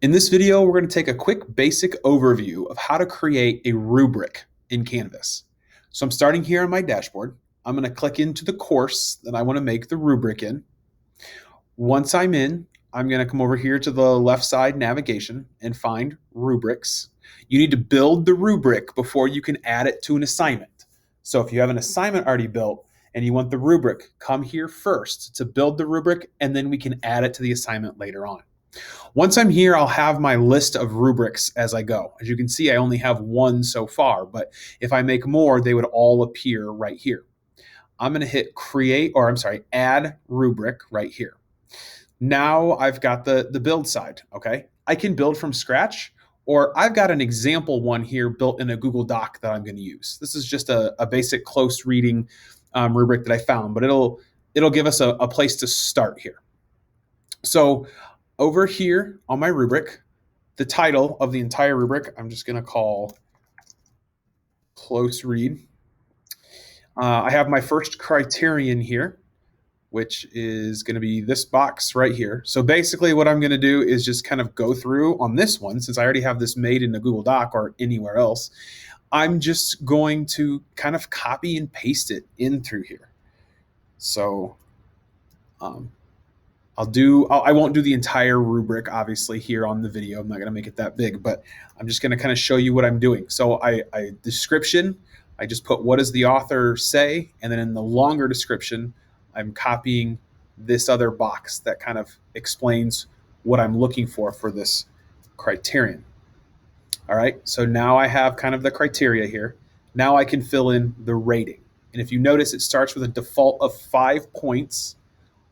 In this video, we're going to take a quick basic overview of how to create a rubric in Canvas. So I'm starting here on my dashboard. I'm going to click into the course that I want to make the rubric in. Once I'm in, I'm going to come over here to the left side navigation and find Rubrics. You need to build the rubric before you can add it to an assignment. So if you have an assignment already built and you want the rubric, come here first to build the rubric, and then we can add it to the assignment later on. Once I'm here, I'll have my list of rubrics as I go. As you can see, I only have one so far, but if I make more, they would all appear right here. I'm going to hit add rubric right here. Now I've got the build side, okay? I can build from scratch, or I've got an example one here built in a Google Doc that I'm going to use. This is just a basic close reading rubric that I found, but it'll give us a place to start here. So over here on my rubric, the title of the entire rubric, I'm just going to call close read. I have my first criterion here, which is going to be this box right here. So basically what I'm going to do is just kind of go through on this one, since I already have this made in the Google Doc or anywhere else. I'm just going to kind of copy and paste it in through here. So I won't do the entire rubric, obviously, here on the video. I'm not going to make it that big, but I'm just going to kind of show you what I'm doing. So description, I just put what does the author say? And then in the longer description, I'm copying this other box that kind of explains what I'm looking for this criterion. All right, so now I have kind of the criteria here. Now I can fill in the rating. And if you notice, it starts with a default of 5 points.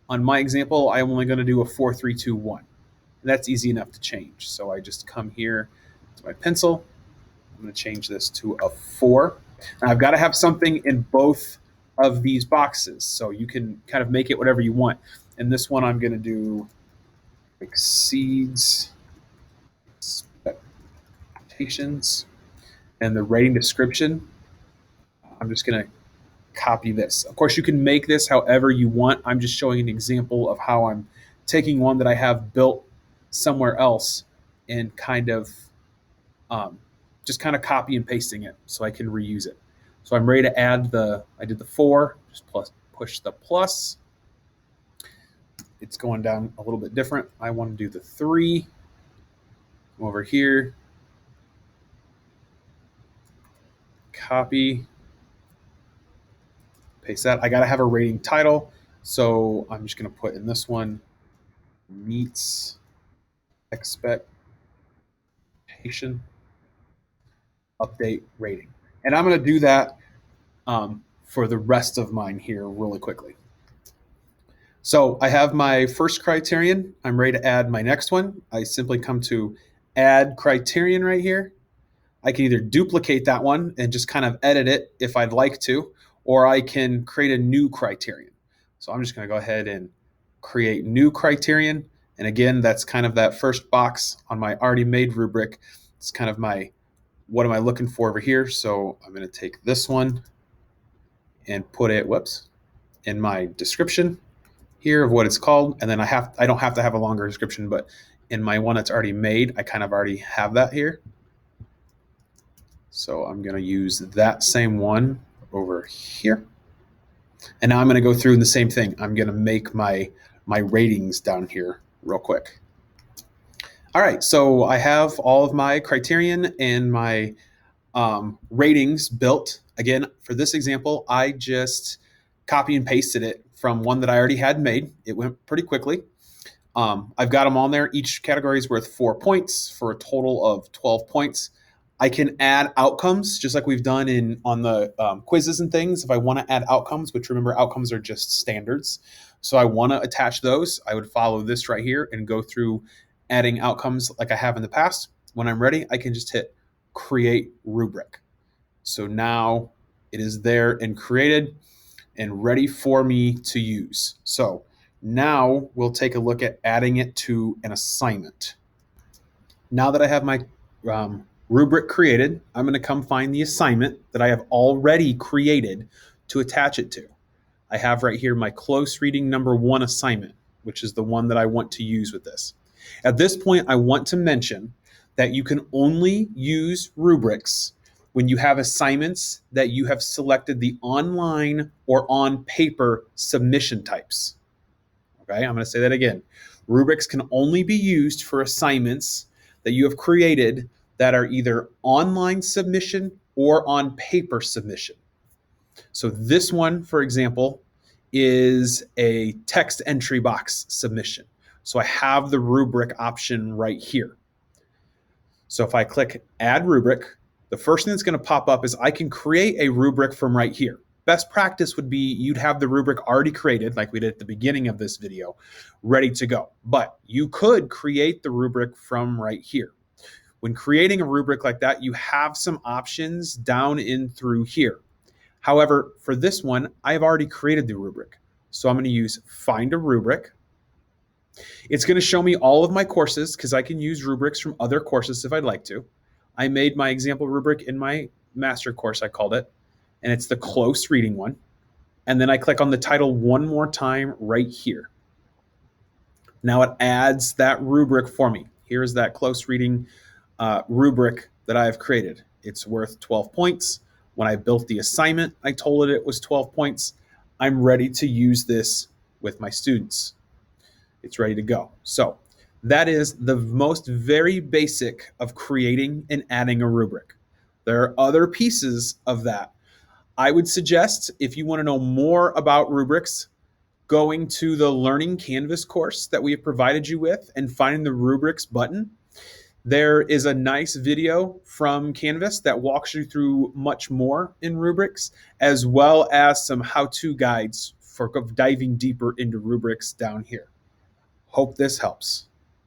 On my example, I'm only going to do a 4, 3, 2, 1. And that's easy enough to change. So I just come here to my pencil. I'm going to change this to a 4. Now I've got to have something in both of these boxes. So you can kind of make it whatever you want. And this one I'm going to do exceeds expectations. And the rating description, I'm just going to copy this. Of course, you can make this however you want. I'm just showing an example of how I'm taking one that I have built somewhere else and kind of just kind of copy and pasting it so I can reuse it. So I'm ready to add I did the 4, just push the plus. It's going down a little bit different. I want to do the 3. Come over here, copy, paste that. I got to have a rating title. So I'm just going to put in this one, meets expectation, update rating. And I'm going to do that for the rest of mine here really quickly. So I have my first criterion. I'm ready to add my next one. I simply come to add criterion right here. I can either duplicate that one and just kind of edit it if I'd like to, or I can create a new criterion. So I'm just going to go ahead and create new criterion. And again, that's kind of that first box on my already made rubric. It's kind of my, what am I looking for over here? So I'm going to take this one and put it, in my description here of what it's called. And then I don't have to have a longer description, but in my one that's already made, I kind of already have that here. So I'm going to use that same one over here. And now I'm going to go through the same thing. I'm going to make my ratings down here real quick. All right, so I have all of my criterion and my ratings built. Again, for this example, I just copy and pasted it from one that I already had made. It went pretty quickly. I've got them on there. Each category is worth 4 points for a total of 12 points. I can add outcomes just like we've done on the quizzes and things. If I want to add outcomes, which remember outcomes are just standards. So I want to attach those. I would follow this right here and go through adding outcomes like I have in the past. When I'm ready, I can just hit create rubric. So now it is there and created and ready for me to use. So now we'll take a look at adding it to an assignment. Now that I have my rubric created, I'm going to come find the assignment that I have already created to attach it to. I have right here my close reading number 1 assignment, which is the one that I want to use with this. At this point, I want to mention that you can only use rubrics when you have assignments that you have selected the online or on paper submission types. Okay, I'm going to say that again. Rubrics can only be used for assignments that you have created that are either online submission or on paper submission. So this one, for example, is a text entry box submission. So I have the rubric option right here. So if I click add rubric, the first thing that's going to pop up is I can create a rubric from right here. Best practice would be you'd have the rubric already created, like we did at the beginning of this video, ready to go. But you could create the rubric from right here. When creating a rubric like that, you have some options down in through here. However, for this one, I've already created the rubric. So I'm going to use find a rubric. It's going to show me all of my courses because I can use rubrics from other courses if I'd like to. I made my example rubric in my master course, I called it, and it's the close reading one. And then I click on the title one more time right here. Now it adds that rubric for me. Here's that close reading rubric that I have created. It's worth 12 points. When I built the assignment, I told it was 12 points. I'm ready to use this with my students. It's ready to go. So that is the most very basic of creating and adding a rubric. There are other pieces of that. I would suggest, if you want to know more about rubrics, going to the Learning Canvas course that we have provided you with and finding the rubrics button. There is a nice video from Canvas that walks you through much more in rubrics, as well as some how-to guides for diving deeper into rubrics down here. Hope this helps.